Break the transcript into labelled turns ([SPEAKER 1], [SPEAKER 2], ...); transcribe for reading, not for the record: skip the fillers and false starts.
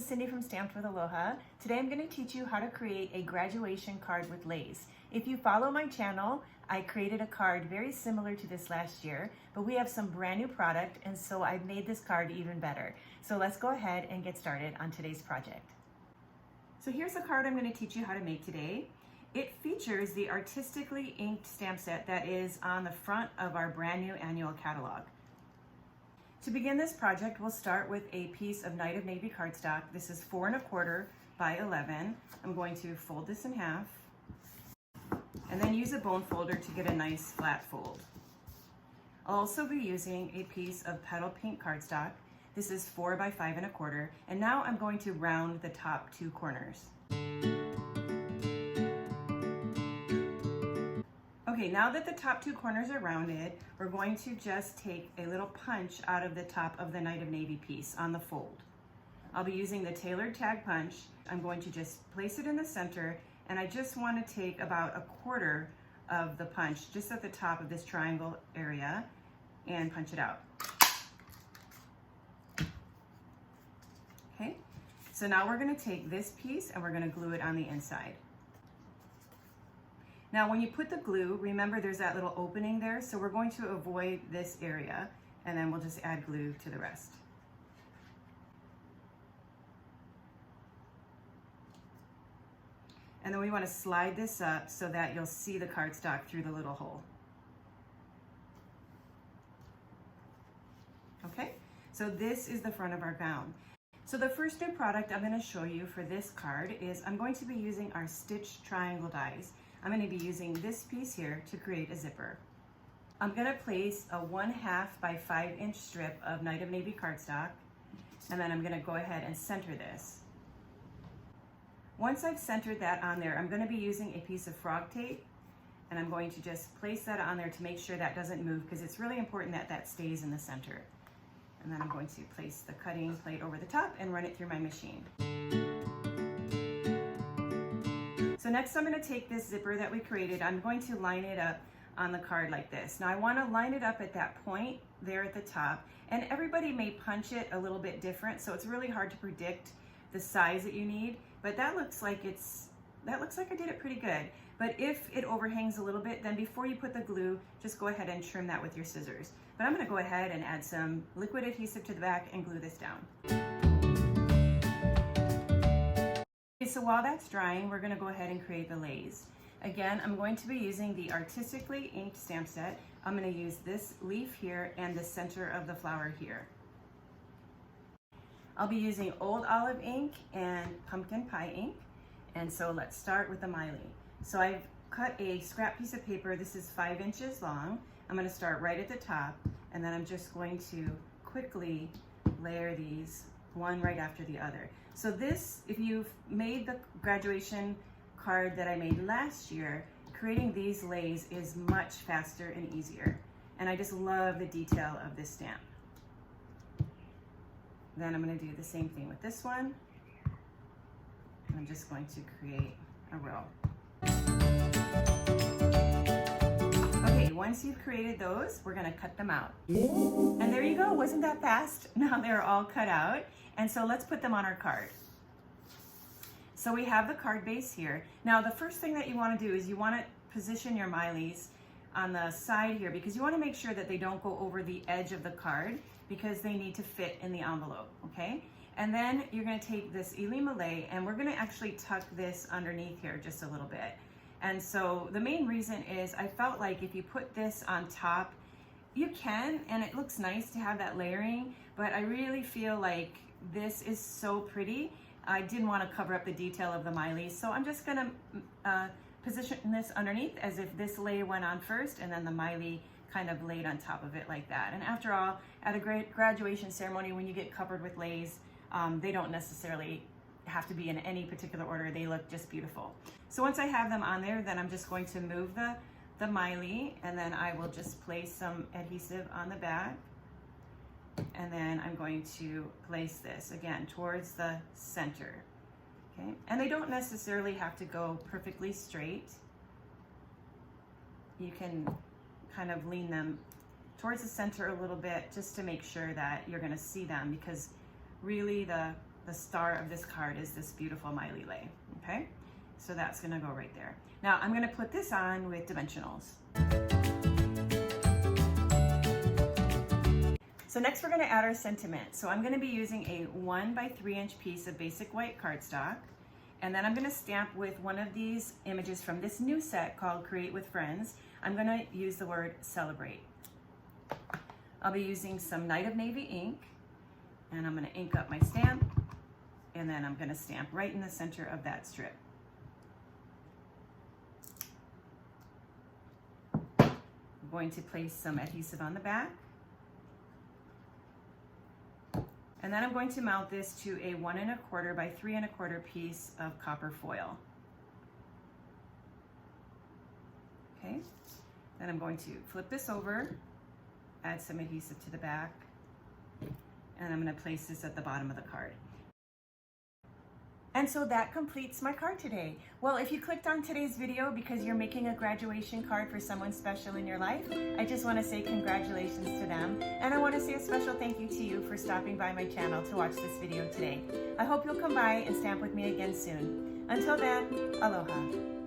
[SPEAKER 1] Cindy from Stamped with Aloha. Today I'm going to teach you how to create a graduation card with Leis. If you follow my channel, I created a card very similar to this last year, but we have some brand new product, and so I've made this card even better. So let's go ahead and get started on today's project. So here's the card I'm going to teach you how to make today. It features the Artistically Inked stamp set that is on the front of our brand new annual catalog. To begin this project, we'll start with a piece of Night of Navy cardstock. This is 4 1/4 by 11. I'm going to fold this in half and then use a bone folder to get a nice flat fold. I'll also be using a piece of petal pink cardstock. This is 4 by 5 1/4, and now I'm going to round the top 2 corners. Okay, now that the top 2 corners are rounded, we're going to just take a little punch out of the top of the Night of Navy piece on the fold. I'll be using the tailored tag punch. I'm going to just place it in the center, and I just want to take about 1/4 of the punch just at the top of this triangle area and punch it out. Okay, so now we're going to take this piece and we're going to glue it on the inside. Now when you put the glue, remember there's that little opening there, so we're going to avoid this area, and then we'll just add glue to the rest. And then we want to slide this up so that you'll see the cardstock through the little hole. Okay, so this is the front of our gown. So the first new product I'm going to show you for this card is I'm going to be using our stitch triangle dies. I'm going to be using this piece here to create a zipper. I'm going to place a 1/2 by 5 inch strip of Night of Navy cardstock, and then I'm going to go ahead and center this. Once I've centered that on there, I'm going to be using a piece of frog tape, and I'm going to just place that on there to make sure that doesn't move, because it's really important that that stays in the center. And then I'm going to place the cutting plate over the top and run it through my machine. So next I'm going to take this zipper that we created. I'm going to line it up on the card like this. Now I want to line it up at that point there at the top, and everybody may punch it a little bit different, so it's really hard to predict the size that you need, but that looks like I did it pretty good. But if it overhangs a little bit, then before you put the glue, just go ahead and trim that with your scissors. But I'm going to go ahead and add some liquid adhesive to the back and glue this down. So while that's drying, we're going to go ahead and create the Leis. Again, I'm going to be using the Artistically Inked stamp set. I'm going to use this leaf here and the center of the flower here. I'll be using Old Olive ink and pumpkin pie ink. And so let's start with the Miley. So I've cut a scrap piece of paper. This is 5 inches long. I'm going to start right at the top, and then I'm just going to quickly layer these one right after the other. So this, if you've made the graduation card that I made last year, creating these Leis is much faster and easier. And I just love the detail of this stamp. Then I'm going to do the same thing with this one. I'm just going to create a row. Okay, once you've created those, we're going to cut them out. And there you go. Wasn't that fast? Now they're all cut out. And so let's put them on our card. So we have the card base here. Now the first thing that you want to do is you want to position your Mileys on the side here, because you want to make sure that they don't go over the edge of the card, because they need to fit in the envelope, okay? And then you're going to take this Elie Malay, and we're going to actually tuck this underneath here just a little bit. And so the main reason is I felt like if you put this on top, you can, and it looks nice to have that layering, but I really feel like this is so pretty. I didn't want to cover up the detail of the Miley, so I'm just going to position this underneath as if this lay went on first, and then the Miley kind of laid on top of it like that. And after all, at a graduation ceremony, when you get covered with Leis, they don't necessarily have to be in any particular order. They look just beautiful. So once I have them on there, then I'm just going to move the Miley, and then I will just place some adhesive on the back. And then I'm going to place this again towards the center. Okay, and they don't necessarily have to go perfectly straight. You can kind of lean them towards the center a little bit just to make sure that you're going to see them, because really the the star of this card is this beautiful Miley Lay, okay? So that's gonna go right there. Now I'm gonna put this on with dimensionals. So next we're gonna add our sentiment. So I'm gonna be using a 1 by 3 inch piece of basic white cardstock, and then I'm gonna stamp with one of these images from this new set called Create with Friends. I'm gonna use the word celebrate. I'll be using some Night of Navy ink, and I'm gonna ink up my stamp, and then I'm gonna stamp right in the center of that strip. I'm going to place some adhesive on the back. And then I'm going to mount this to a 1 1/4 by 3 1/4 piece of copper foil. Okay, then I'm going to flip this over, add some adhesive to the back, and I'm going to place this at the bottom of the card. And so that completes my card today. Well, if you clicked on today's video because you're making a graduation card for someone special in your life, I just want to say congratulations to them. And I want to say a special thank you to you for stopping by my channel to watch this video today. I hope you'll come by and stamp with me again soon. Until then, aloha.